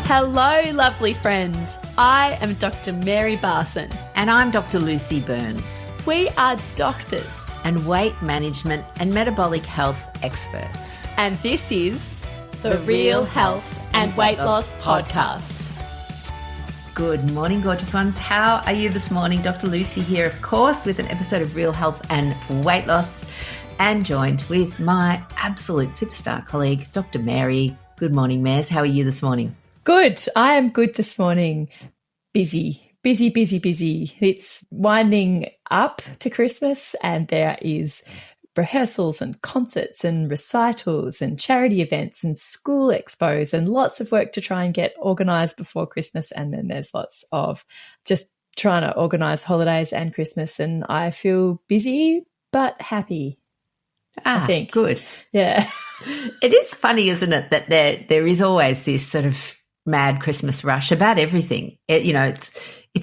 Hello, lovely friend. I am Dr. Mary Barson. And I'm Dr. Lucy Burns. We are doctors and weight management and metabolic health experts. And this is the Real Health and Weight Loss Podcast. Good morning, gorgeous ones. How are you this morning? Dr. Lucy here, of course, with an episode of Real Health and Weight Loss, and joined with my absolute superstar colleague, Dr. Mary. Good morning, Mares. How are you this morning? Good. I am good this morning. Busy. It's winding up to Christmas, and there is rehearsals and concerts and recitals and charity events and school expos and lots of work to try and get organised before Christmas. And then there's lots of just trying to organise holidays and Christmas. And I feel busy but happy. I think. Good. Yeah. It is funny, isn't it, that there is always this sort of mad Christmas rush about everything. It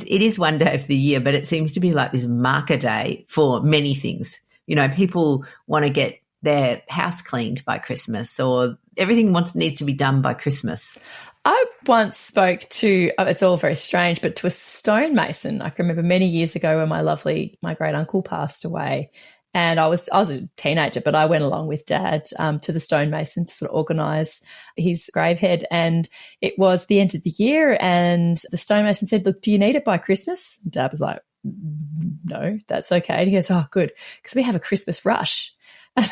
is one day of the year, but it seems to be like this marker day for many things. You know, people want to get their house cleaned by Christmas, or everything needs to be done by Christmas. I once spoke to, it's all very strange, but to a stonemason. I can remember many years ago when my great uncle passed away. And I was a teenager, but I went along with Dad to the stonemason to sort of organise his gravehead. And it was the end of the year, and the stonemason said, "Look, do you need it by Christmas?" And Dad was like, "No, that's okay." And he goes, "Oh, good, because we have a Christmas rush." And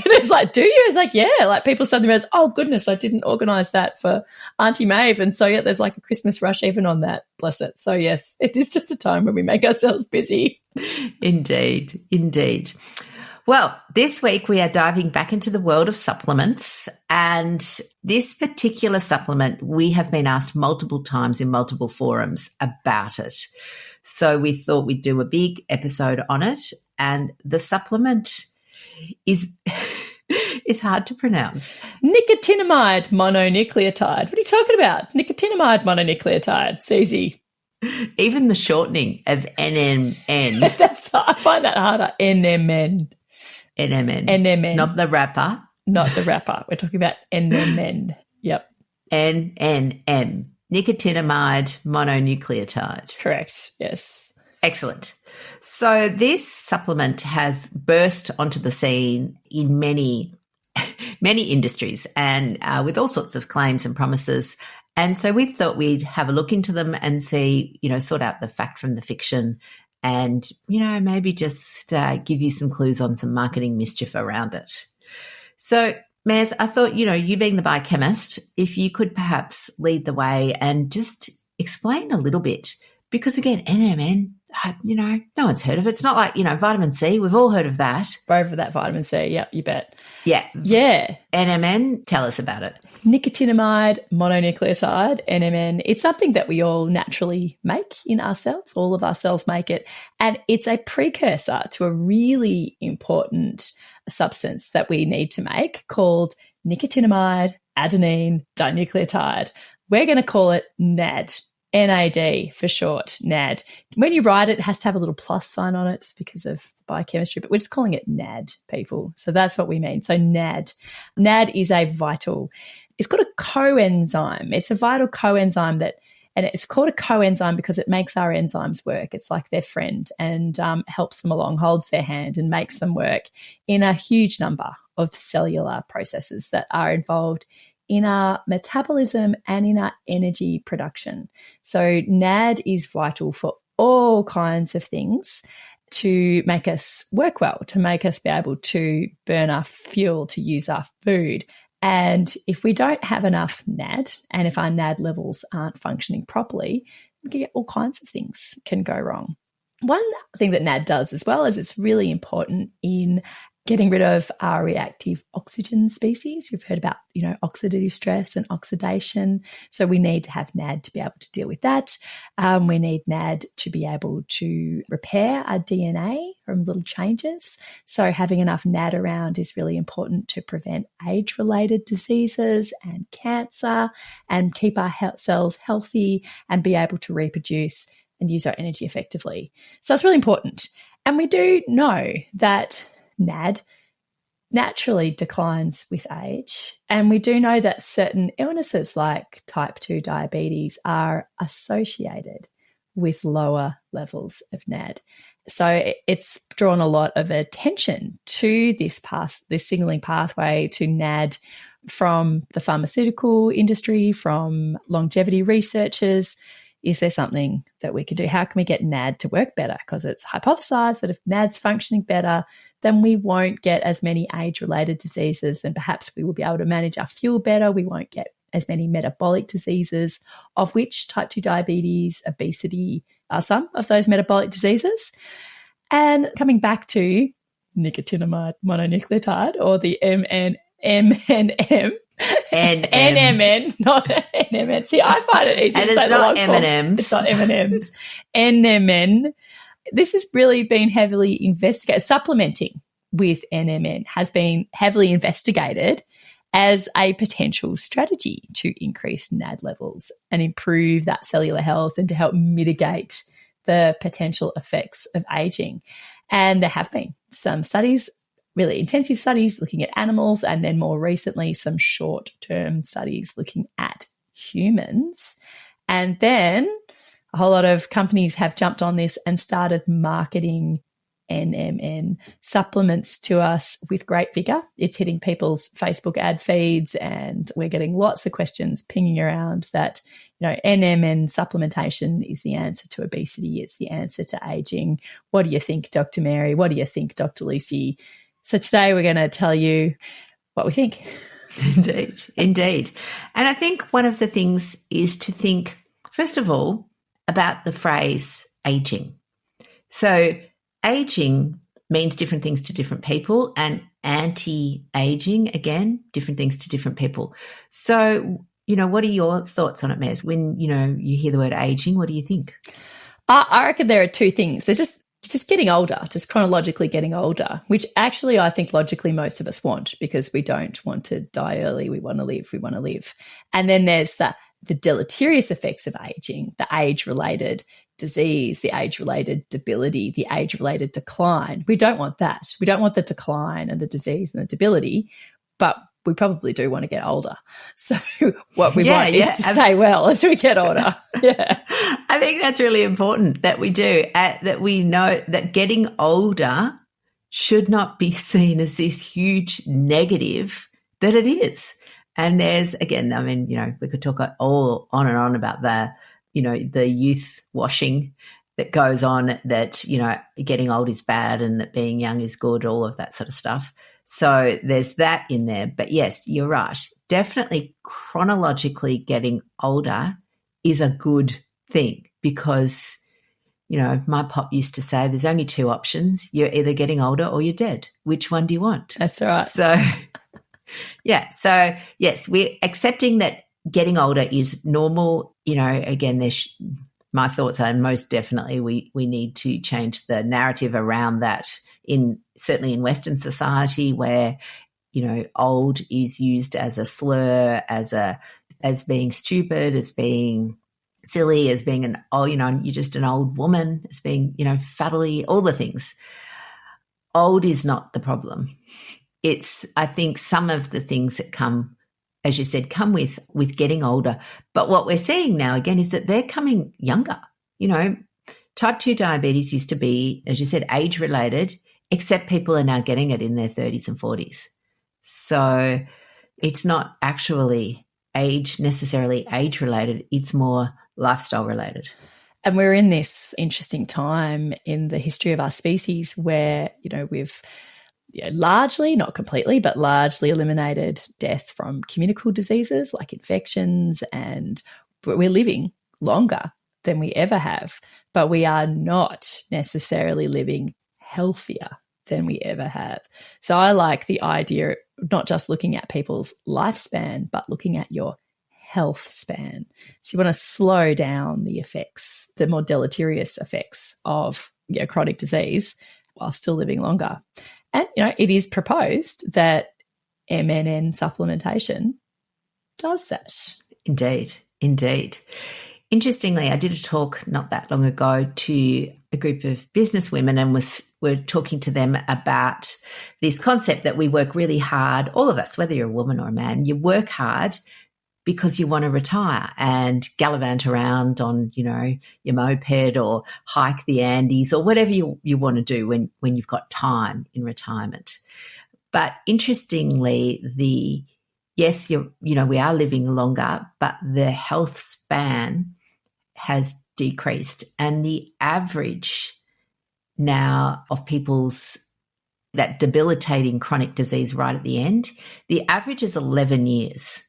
it's like, "Do you?" It's like, "Yeah." Like people suddenly realize, "Oh, goodness, I didn't organise that for Auntie Maeve." And so, yeah, there's like a Christmas rush even on that. Bless it. So, yes, it is just a time when we make ourselves busy. Indeed. Well, this week we are diving back into the world of supplements, and this particular supplement, we have been asked multiple times in multiple forums about it. So we thought we'd do a big episode on it, and the supplement is it's hard to pronounce. Nicotinamide mononucleotide. What are you talking about? Nicotinamide mononucleotide. It's easy. Even the shortening of NMN. I find that harder. NMN. Not the rapper. Not the rapper. We're talking about NMN. Yep. NMN. Nicotinamide mononucleotide. Correct. Yes. Excellent. So this supplement has burst onto the scene in many industries, and with all sorts of claims and promises. And so we thought we'd have a look into them and see, sort out the fact from the fiction, and, maybe just give you some clues on some marketing mischief around it. So, Maz, I thought, you being the biochemist, if you could perhaps lead the way and just explain a little bit, because again, NMN, no one's heard of it. It's not like, vitamin C. We've all heard of that. Over that vitamin C. Yep, you bet. Yeah. NMN, tell us about it. Nicotinamide mononucleotide, NMN. It's something that we all naturally make in our cells. All of our cells make it. And it's a precursor to a really important substance that we need to make called nicotinamide adenine dinucleotide. We're going to call it NAD. NAD for short, NAD. When you write it, it has to have a little plus sign on it just because of biochemistry, but we're just calling it NAD, people. So that's what we mean. So NAD. NAD is it's got a coenzyme. It's a vital coenzyme and it's called a coenzyme because it makes our enzymes work. It's like their friend, and helps them along, holds their hand and makes them work in a huge number of cellular processes that are involved in our metabolism and in our energy production. So NAD is vital for all kinds of things to make us work well, to make us be able to burn our fuel, to use our food. And if we don't have enough NAD, and if our NAD levels aren't functioning properly, we can get all kinds of things can go wrong. One thing that NAD does as well is it's really important in getting rid of our reactive oxygen species. You've heard about, oxidative stress and oxidation. So we need to have NAD to be able to deal with that. We need NAD to be able to repair our DNA from little changes. So having enough NAD around is really important to prevent age-related diseases and cancer, and keep our cells healthy and be able to reproduce and use our energy effectively. So that's really important. And we do know that NAD naturally declines with age. And we do know that certain illnesses like type 2 diabetes are associated with lower levels of NAD. So it's drawn a lot of attention to this signaling pathway to NAD from the pharmaceutical industry, from longevity researchers. Is there something that we can do? How can we get NAD to work better? Because it's hypothesized that if NAD's functioning better, then we won't get as many age-related diseases, then perhaps we will be able to manage our fuel better. We won't get as many metabolic diseases, of which type 2 diabetes, obesity are some of those metabolic diseases. And coming back to nicotinamide mononucleotide, or the NMN, not NMN. See, I find it easy to say the long form. It's not M&Ms. NMN. This has really been heavily investigated. Supplementing with NMN has been heavily investigated as a potential strategy to increase NAD levels and improve that cellular health and to help mitigate the potential effects of aging. And there have been some studies, really intensive studies looking at animals, and then more recently some short-term studies looking at humans. And then a whole lot of companies have jumped on this and started marketing NMN supplements to us with great vigor. It's hitting people's Facebook ad feeds, and we're getting lots of questions pinging around that, NMN supplementation is the answer to obesity. It's the answer to aging. What do you think, Dr. Mary? What do you think, Dr. Lucy? So today we're going to tell you what we think. Indeed. And I think one of the things is to think, first of all, about the phrase aging. So aging means different things to different people, and anti-aging, again, different things to different people. So, what are your thoughts on it, Mez? When, you hear the word aging, what do you think? I reckon there are two things. There's just getting older, just chronologically getting older, which actually I think logically most of us want, because we don't want to die early. We want to live. And then there's the deleterious effects of aging, the age-related disease, the age-related debility, the age-related decline. We don't want that. We don't want the decline and the disease and the debility, but we probably do want to get older. So what we want is to stay well as we get older. Yeah. I think that's really important that we do, that we know that getting older should not be seen as this huge negative that it is. And there's, again, we could talk all on and on about the youth washing that goes on, that, getting old is bad and that being young is good, all of that sort of stuff. So there's that in there. But yes, you're right. Definitely chronologically getting older is a good thing, because, my pop used to say there's only two options. You're either getting older or you're dead. Which one do you want? That's right. So, yeah. So, yes, we're accepting that getting older is normal. Again, my thoughts are most definitely we need to change the narrative around that, certainly in Western society, where, old is used as a slur, as being stupid, as being silly, as being you're just an old woman, as being, fuddly, all the things. Old is not the problem. It's, I think, some of the things that come, as you said, come with getting older. But what we're seeing now, again, is that they're coming younger. Type 2 diabetes used to be, as you said, age-related, except people are now getting it in their 30s and 40s. So it's not actually necessarily age-related. It's more lifestyle-related. And we're in this interesting time in the history of our species where, we've largely, not completely, but largely eliminated death from communicable diseases like infections, and we're living longer than we ever have, but we are not necessarily living healthier than we ever have. So I like the idea of not just looking at people's lifespan, but looking at your health span. So you want to slow down the effects, the more deleterious effects of chronic disease, while still living longer. And, it is proposed that MNN supplementation does that. Indeed. Interestingly, I did a talk not that long ago to a group of business women and were talking to them about this concept that we work really hard, all of us, whether you're a woman or a man, you work hard because you want to retire and gallivant around on, your moped or hike the Andes or whatever you want to do when you've got time in retirement. But interestingly, yes, we are living longer, but the health span has decreased, and the average now of people's that debilitating chronic disease right at the end, the average is 11 years.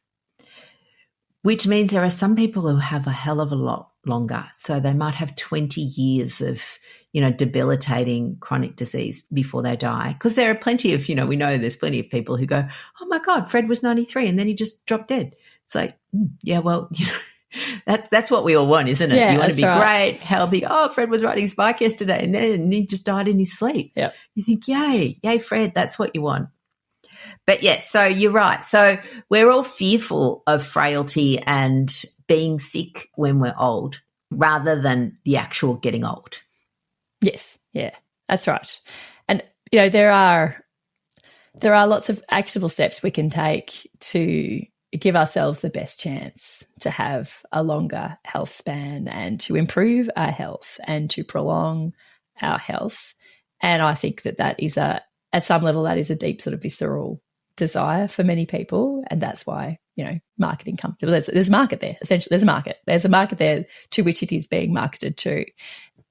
Which means there are some people who have a hell of a lot longer. So they might have 20 years of, debilitating chronic disease before they die. Because there are plenty of, we know there's plenty of people who go, oh my God, Fred was 93 and then he just dropped dead. It's like, yeah, well, that's what we all want, isn't it? Yeah, you want to be right. great, healthy. Oh, Fred was riding his bike yesterday and then he just died in his sleep. Yep. You think, yay, Fred, that's what you want. But yes, so you're right. So we're all fearful of frailty and being sick when we're old rather than the actual getting old. Yes, yeah, that's right. And, there are lots of actionable steps we can take to give ourselves the best chance to have a longer health span and to improve our health and to prolong our health. And I think that is at some level, that is a deep sort of visceral desire for many people, and that's why marketing companies, there's a market there. Essentially, there's a market there to which it is being marketed to,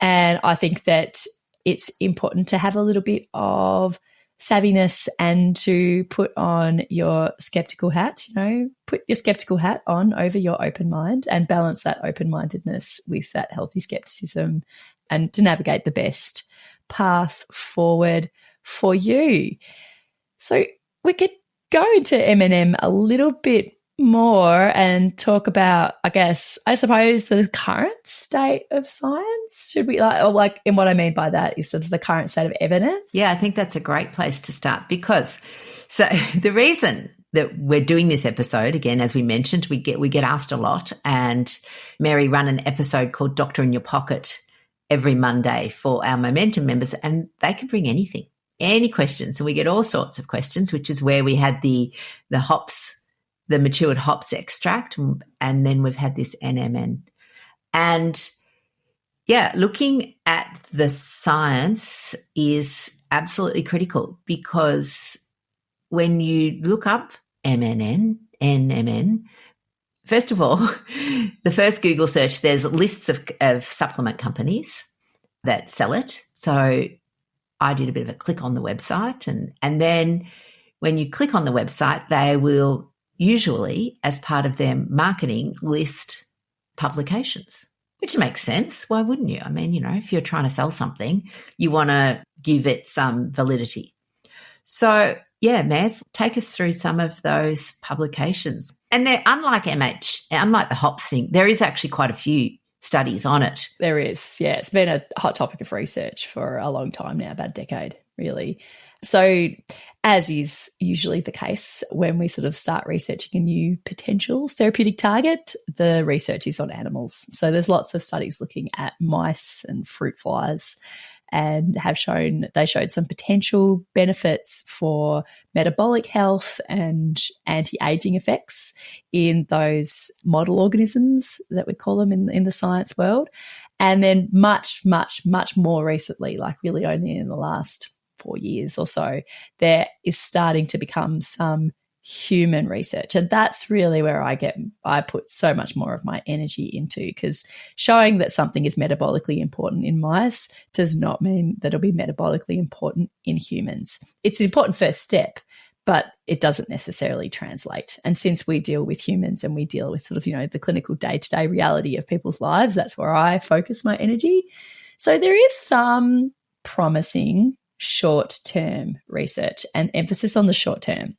and I think that it's important to have a little bit of savviness and to put on your skeptical hat. Put your skeptical hat on over your open mind and balance that open-mindedness with that healthy skepticism, and to navigate the best path forward for you. So we could go into M&M a little bit more and talk about, I suppose, the current state of science. Should we and what I mean by that is sort of the current state of evidence? Yeah, I think that's a great place to start because the reason that we're doing this episode, again, as we mentioned, we get asked a lot, and Mary run an episode called Doctor in Your Pocket every Monday for our Momentum members, and they can bring anything. Any questions, and we get all sorts of questions, which is where we had the hops, the matured hops extract, and then we've had this NMN. And yeah, looking at the science is absolutely critical, because when you look up NMN, first of all, the first Google search, there's lists of supplement companies that sell it. So I did a bit of a click on the website, and then when you click on the website, they will usually, as part of their marketing, list publications, which makes sense. Why wouldn't you? I mean, if you're trying to sell something, you want to give it some validity. So yeah, Maz, take us through some of those publications. And they're unlike the hops thing, there is actually quite a few studies on it. There is, yeah. It's been a hot topic of research for a long time now, about a decade, really. So as is usually the case when we sort of start researching a new potential therapeutic target, the research is on animals. So there's lots of studies looking at mice and fruit flies, and they showed some potential benefits for metabolic health and anti-aging effects in those model organisms that we call them in the science world. And then much, much, much more recently, like really only in the last 4 years or so, there is starting to become some human research. And that's really where I put so much more of my energy into, because showing that something is metabolically important in mice does not mean that it'll be metabolically important in humans. It's an important first step, but it doesn't necessarily translate. And since we deal with humans and we deal with sort of, the clinical day-to-day reality of people's lives, that's where I focus my energy. So there is some promising short-term research and emphasis on the short term,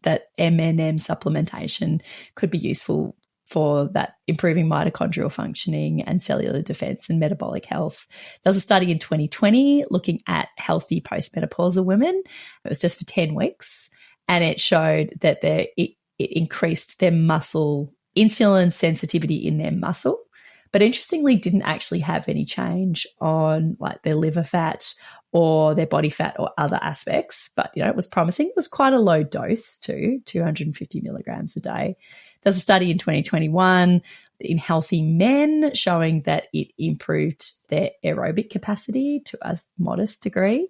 that M&M supplementation could be useful for that improving mitochondrial functioning and cellular defense and metabolic health. There was a study in 2020 looking at healthy postmenopausal women. It was just for 10 weeks, and it showed that it increased their muscle, insulin sensitivity in their muscle but interestingly didn't actually have any change on like their liver fat or their body fat or other aspects. But, it was promising. It was quite a low dose too, 250 milligrams a day. There's a study in 2021 in healthy men showing that it improved their aerobic capacity to a modest degree.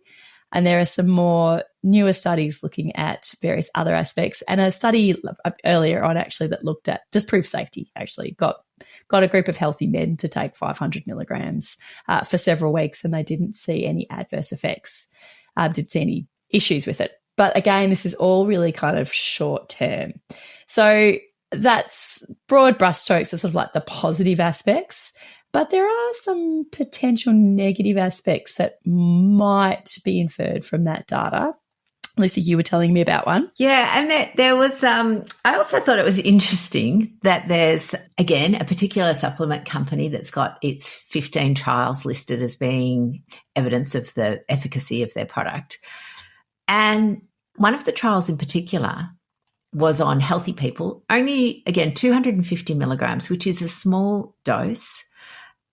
And there are some more newer studies looking at various other aspects. And a study earlier on actually that looked at just proof safety, actually got a group of healthy men to take 500 milligrams for several weeks, and they didn't see any adverse effects, didn't see any issues with it. But again, this is all really kind of short term. So that's broad brushstrokes are sort of like the positive aspects. But there are some potential negative aspects that might be inferred from that data. Lucy, you were telling me about one. Yeah, and there was I also thought it was interesting that there's, again, a particular supplement company that's got its 15 trials listed as being evidence of the efficacy of their product. And one of the trials in particular was on healthy people, only, again, 250 milligrams, which is a small dose.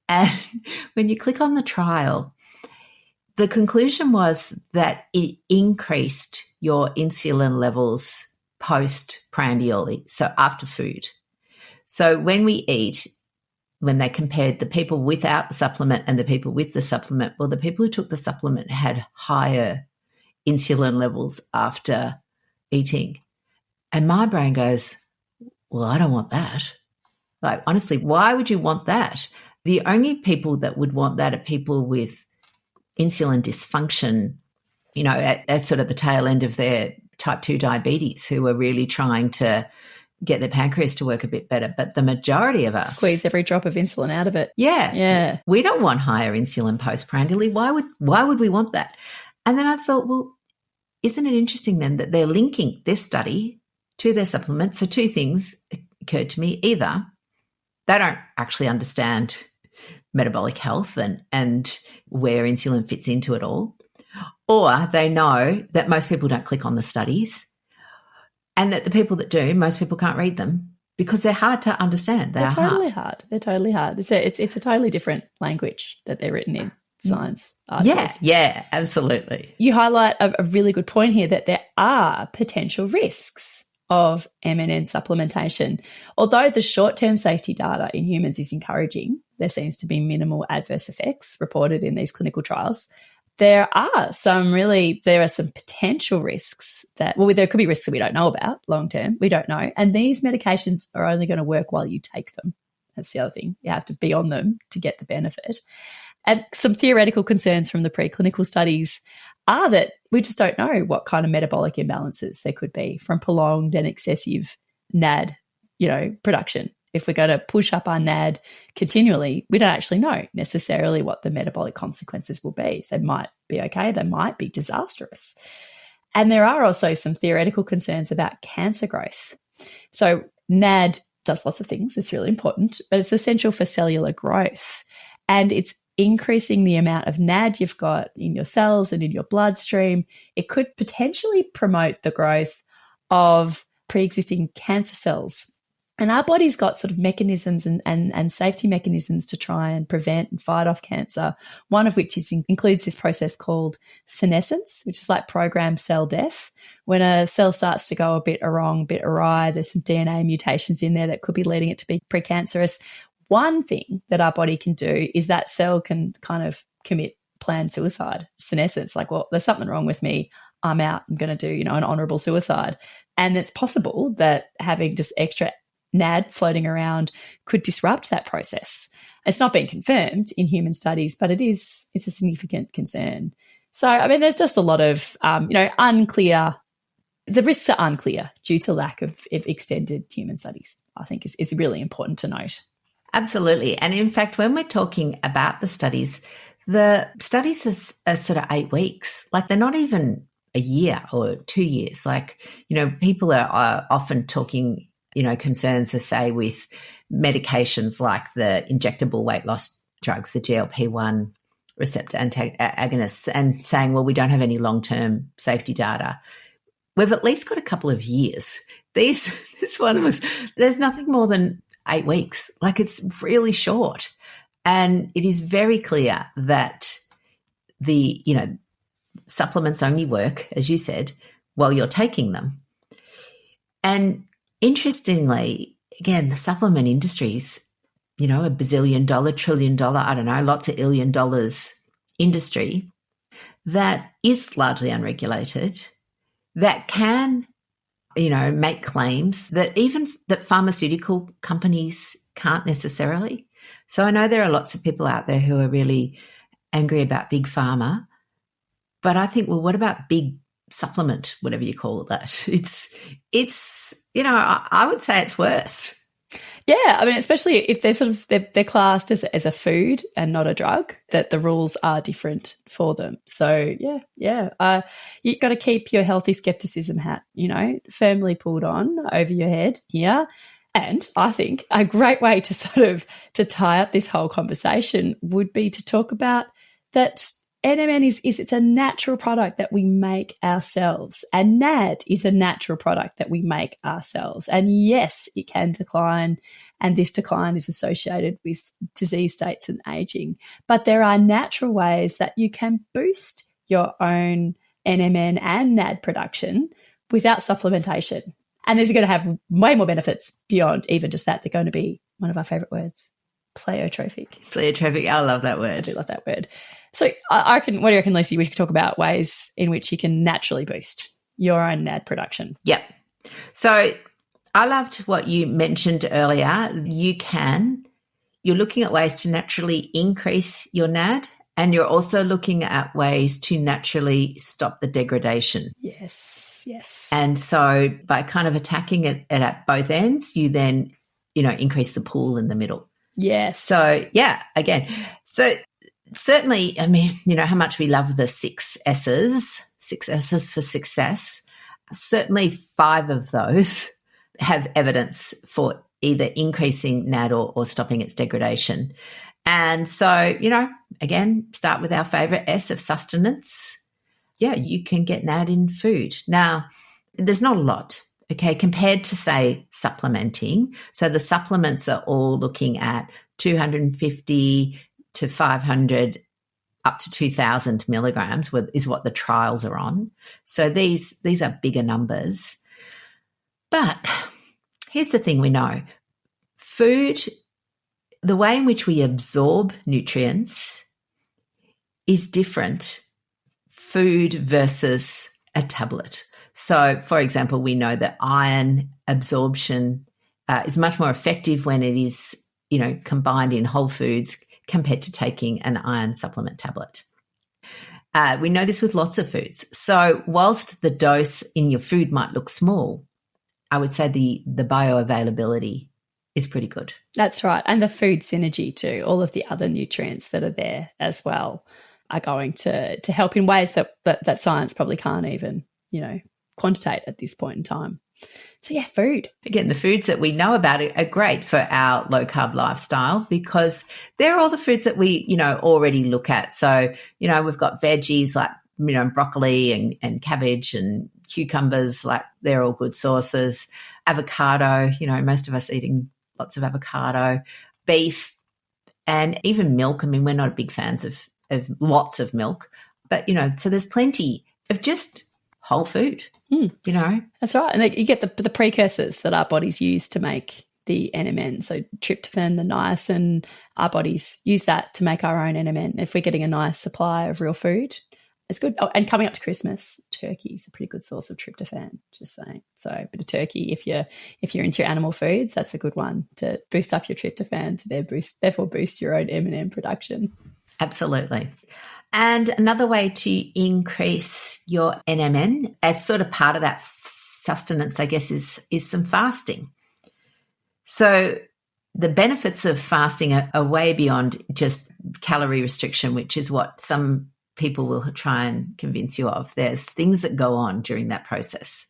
And when you click on the trial, the conclusion was that it increased your insulin levels post-prandial, so after food. So when we eat, when they compared the people without the supplement and the people with the supplement, well, the people who took the supplement had higher insulin levels after eating. And my brain goes, well, I don't want that. Like, honestly, why would you want that? The only people that would want that are people with insulin dysfunction, at sort of the tail end of their type 2 diabetes, who are really trying to get their pancreas to work a bit better. But the majority of us squeeze every drop of insulin out of it. Yeah. We don't want higher insulin postprandially. Why would we want that? And then I thought, well, isn't it interesting then that they're linking this study to their supplement? So two things occurred to me. Either they don't actually understand metabolic health and where insulin fits into it all, or they know that most people don't click on the studies, and that the people that do, most people can't read them because they're hard to understand. They're totally hard. They're totally hard. It's a totally different language that they're written in, science articles. Yeah, absolutely. You highlight a really good point here that there are potential risks of MNN supplementation. Although the short-term safety data in humans is encouraging, there seems to be minimal adverse effects reported in these clinical trials. There are some potential risks there could be risks that we don't know about long-term. We don't know. And these medications are only going to work while you take them. That's the other thing. You have to be on them to get the benefit. And some theoretical concerns from the preclinical studies are that we just don't know what kind of metabolic imbalances there could be from prolonged and excessive NAD, production. If we're going to push up our NAD continually, we don't actually know necessarily what the metabolic consequences will be. They might be okay. They might be disastrous. And there are also some theoretical concerns about cancer growth. So NAD does lots of things. It's really important, but it's essential for cellular growth. And it's increasing the amount of NAD you've got in your cells and in your bloodstream. It could potentially promote the growth of pre-existing cancer cells. And our body's got sort of mechanisms and safety mechanisms to try and prevent and fight off cancer, one of which includes this process called senescence, which is like programmed cell death. When a cell starts to go a bit awry, there's some DNA mutations in there that could be leading it to be precancerous. One thing that our body can do is that cell can kind of commit planned suicide, senescence, like, well, there's something wrong with me. I'm out. I'm going to do, an honorable suicide. And it's possible that having just extra NAD floating around could disrupt that process. It's not been confirmed in human studies, but it's a significant concern. So, there's just a lot of, unclear, the risks are unclear due to lack of extended human studies, I think is really important to note. Absolutely. And in fact, when we're talking about the studies are sort of 8 weeks. Like, they're not even a year or 2 years. Like, people are often talking, concerns, say, with medications like the injectable weight loss drugs, the GLP-1 receptor antagonists, and saying, well, we don't have any long-term safety data. We've at least got a couple of years. This one there's nothing more than 8 weeks. Like, it's really short. And it is very clear that the, supplements only work, as you said, while you're taking them. And interestingly, again, the supplement industries, a bazillion dollar, $1 trillion, I don't know, lots of $1 billion industry that is largely unregulated, that can, make claims that even that pharmaceutical companies can't necessarily. So I know there are lots of people out there who are really angry about big pharma, but I think, well, what about big supplement, whatever you call that? It's I would say it's worse. Yeah, I mean, especially if they're classed as a food and not a drug, that the rules are different for them. So you've got to keep your healthy skepticism hat, firmly pulled on over your head here. And I think a great way to tie up this whole conversation would be to talk about that. NMN it's a natural product that we make ourselves, and NAD is a natural product that we make ourselves. And yes, it can decline, and this decline is associated with disease states and aging. But there are natural ways that you can boost your own NMN and NAD production without supplementation. And these are going to have way more benefits beyond even just that. They're going to be one of our favourite words, pleiotropic. Pleiotropic, I love that word. I do love that word. So I reckon, what do you reckon, Lucy? We could talk about ways in which you can naturally boost your own NAD production. Yep. So I loved what you mentioned earlier. You're looking at ways to naturally increase your NAD, and you're also looking at ways to naturally stop the degradation. Yes. And so by kind of attacking it at both ends, you then, increase the pool in the middle. Yes. So, again. So certainly, I mean, how much we love the 6 S's for success. Certainly 5 of those have evidence for either increasing NAD or stopping its degradation. And so, again, start with our favorite S of sustenance. Yeah, you can get NAD in food. Now, there's not a lot, okay, compared to, say, supplementing. So the supplements are all looking at 250 to 500 up to 2,000 milligrams is what the trials are on. So these are bigger numbers. But here's the thing we know. Food, the way in which we absorb nutrients is different, food versus a tablet. So, for example, we know that iron absorption is much more effective when it is, combined in whole foods compared to taking an iron supplement tablet. We know this with lots of foods. So whilst the dose in your food might look small, I would say the bioavailability is pretty good. That's right. And the food synergy too, all of the other nutrients that are there as well are going to help in ways that science probably can't even, quantitate at this point in time. So yeah, food. Again, the foods that we know about are great for our low-carb lifestyle because they're all the foods that we, already look at. So, we've got veggies like, broccoli and cabbage and cucumbers, like they're all good sources. Avocado, most of us eating lots of avocado, beef, and even milk. I mean, we're not big fans of lots of milk, but, so there's plenty of just whole food. That's right. And you get the precursors that our bodies use to make the NMN. So tryptophan, the niacin, our bodies use that to make our own NMN. If we're getting a nice supply of real food, it's good. Oh, and coming up to Christmas, turkey is a pretty good source of tryptophan, just saying. So a bit of turkey, if you're into your animal foods, that's a good one to boost up your tryptophan to therefore boost your own M&M production. Absolutely. And another way to increase your NMN as sort of part of that sustenance, I guess, is some fasting. So the benefits of fasting are way beyond just calorie restriction, which is what some people will try and convince you of. There's things that go on during that process.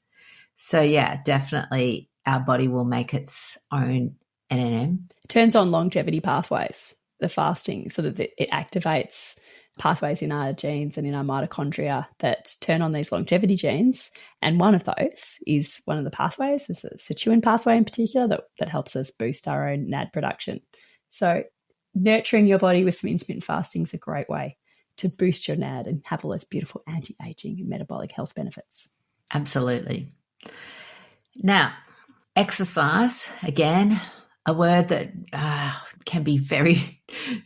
So, yeah, definitely our body will make its own NMN. It turns on longevity pathways, the fasting, sort of it activates pathways in our genes and in our mitochondria that turn on these longevity genes. And one of those is one of the pathways, is a sirtuin pathway in particular, that helps us boost our own NAD production. So nurturing your body with some intermittent fasting is a great way to boost your NAD and have all those beautiful anti-aging and metabolic health benefits. Absolutely. Now, exercise, again, a word that can be very,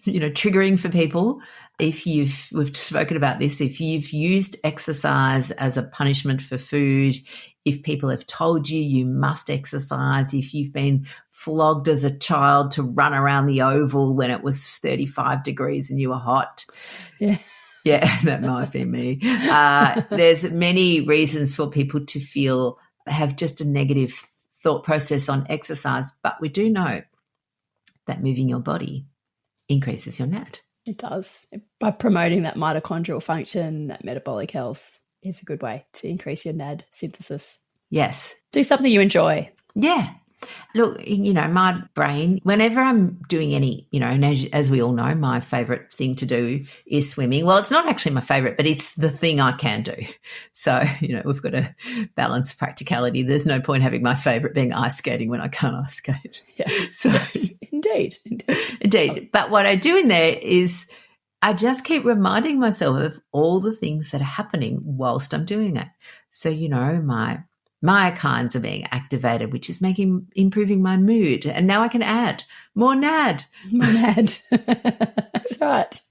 triggering for people. We've spoken about this, if you've used exercise as a punishment for food, if people have told you you must exercise, if you've been flogged as a child to run around the oval when it was 35 degrees and you were hot. Yeah. Yeah, that might be me. There's many reasons for people to have just a negative thought process on exercise, but we do know that moving your body increases your NAD. It does. By promoting that mitochondrial function, that metabolic health, is a good way to increase your NAD synthesis. Yes. Do something you enjoy. Yeah. Look, my brain, whenever I'm doing any, and as we all know, my favourite thing to do is swimming. Well, it's not actually my favourite, but it's the thing I can do. So, we've got to balance practicality. There's no point having my favourite being ice skating when I can't ice skate. Yeah. So, yes. Indeed. But what I do in there is I just keep reminding myself of all the things that are happening whilst I'm doing it. So, my myokines are being activated, which is improving my mood. And now I can add more NAD. More NAD. That's right.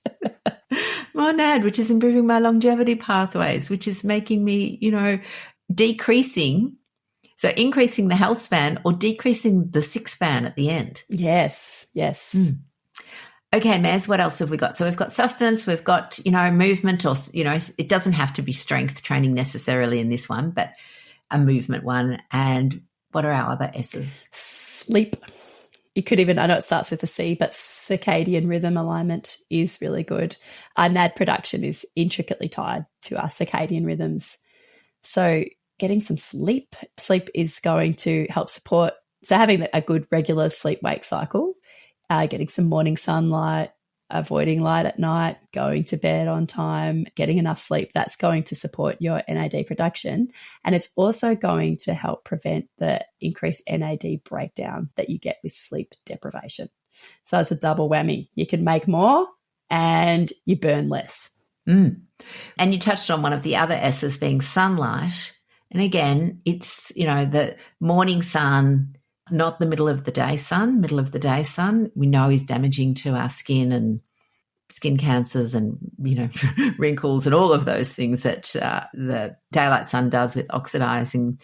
More NAD, which is improving my longevity pathways, which is making me, decreasing. So increasing the health span or decreasing the sick span at the end. Yes. Okay, Maz, what else have we got? So we've got sustenance, we've got, movement, or, it doesn't have to be strength training necessarily in this one, but a movement one. And what are our other S's? Sleep. You could even, I know it starts with a C, but circadian rhythm alignment is really good. Our NAD production is intricately tied to our circadian rhythms. So getting some sleep is going to help support. So having a good regular sleep-wake cycle, getting some morning sunlight, avoiding light at night, going to bed on time, getting enough sleep, that's going to support your NAD production. And it's also going to help prevent the increased NAD breakdown that you get with sleep deprivation. So it's a double whammy. You can make more and you burn less. And you touched on one of the other S's being sunlight. And again, it's, the morning sun, not the middle of the day sun. Middle of the day sun, we know, is damaging to our skin and skin cancers and, wrinkles and all of those things that the daylight sun does with oxidizing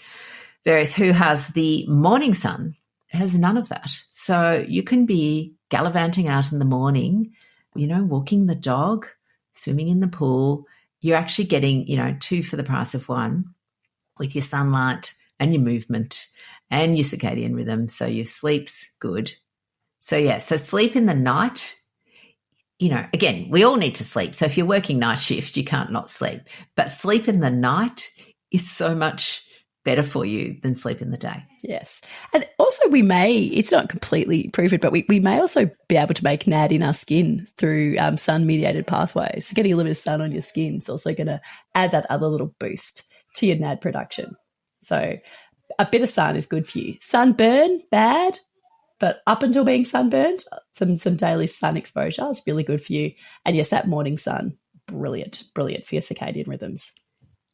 various hoo-has. The morning sun has none of that. So you can be gallivanting out in the morning, walking the dog, swimming in the pool. You're actually getting, 2 for the price of 1 with your sunlight and your movement and your circadian rhythm. So your sleep's good. So sleep in the night, again, we all need to sleep. So if you're working night shift, you can't not sleep. But sleep in the night is so much better for you than sleep in the day. Yes. And also it's not completely proven, but we may also be able to make NAD in our skin through sun-mediated pathways. So getting a little bit of sun on your skin is also going to add that other little boost to your NAD production. So a bit of sun is good for you. Sunburn, bad, but up until being sunburned, some daily sun exposure is really good for you. And yes, that morning sun, brilliant for your circadian rhythms.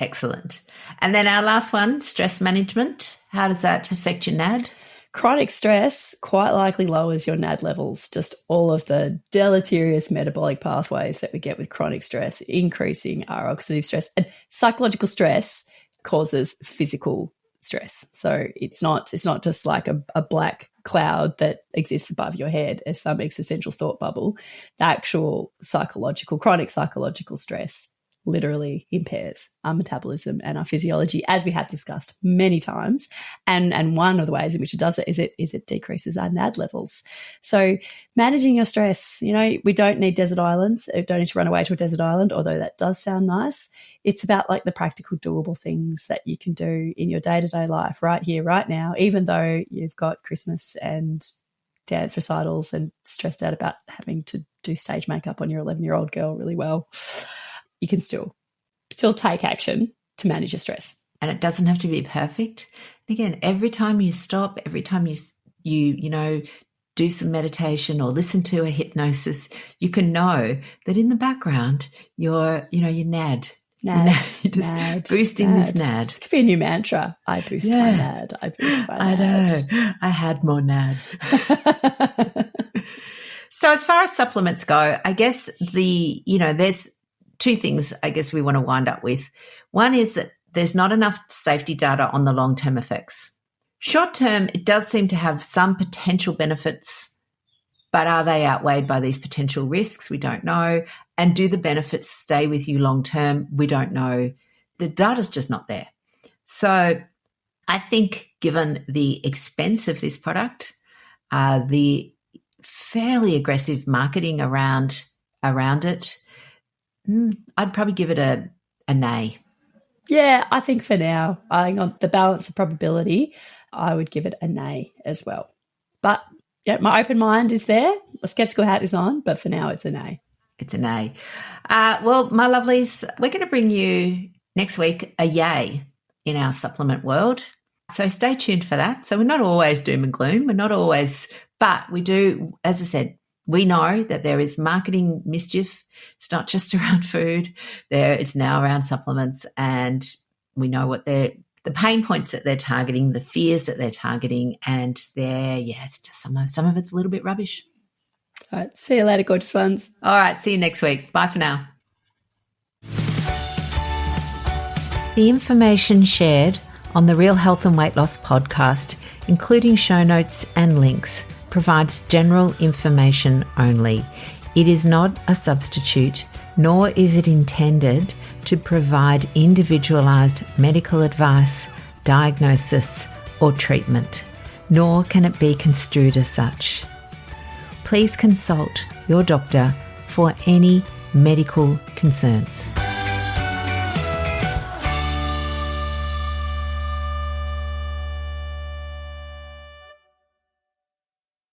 Excellent. And then our last one, stress management. How does that affect your NAD? Chronic stress quite likely lowers your NAD levels, just all of the deleterious metabolic pathways that we get with chronic stress, increasing our oxidative stress. And psychological stress causes physical stress. So it's not just like a black cloud that exists above your head as some existential thought bubble. The actual chronic psychological stress literally impairs our metabolism and our physiology, as we have discussed many times. And one of the ways in which it does it is it decreases our NAD levels. So managing your stress, we don't need desert islands. We don't need to run away to a desert island, although that does sound nice. It's about like the practical, doable things that you can do in your day-to-day life right here, right now, even though you've got Christmas and dance recitals and stressed out about having to do stage makeup on your 11-year-old girl really well, you can still take action to manage your stress. And it doesn't have to be perfect. And again, every time you stop, every time you do some meditation or listen to a hypnosis, you can know that in the background you're NAD. You're just boosting this NAD. It could be a new mantra. I boost my NAD. I boost my NAD. I know. I had more NAD. So as far as supplements go, I guess there's two things I guess we want to wind up with. One is that there's not enough safety data on the long-term effects. Short-term, it does seem to have some potential benefits, but are they outweighed by these potential risks? We don't know. And do the benefits stay with you long-term? We don't know. The data's just not there. So I think given the expense of this product, the fairly aggressive marketing around it, I'd probably give it a nay. Yeah, I think for now, I think on the balance of probability, I would give it a nay as well. But yeah, my open mind is there. A skeptical hat is on, but for now it's a nay. It's a nay. Well, my lovelies, we're going to bring you next week a yay in our supplement world. So stay tuned for that. So we're not always doom and gloom. We're not always, but we do, as I said, we know that there is marketing mischief. It's not just around food. It's now around supplements, and we know what the pain points that they're targeting, the fears that they're targeting, and it's just some of it's a little bit rubbish. All right. See you later, gorgeous ones. All right. See you next week. Bye for now. The information shared on the Real Health and Weight Loss podcast, including show notes and links, provides general information only. It is not a substitute, nor is it intended to provide individualised medical advice, diagnosis, or treatment, nor can it be construed as such. Please consult your doctor for any medical concerns.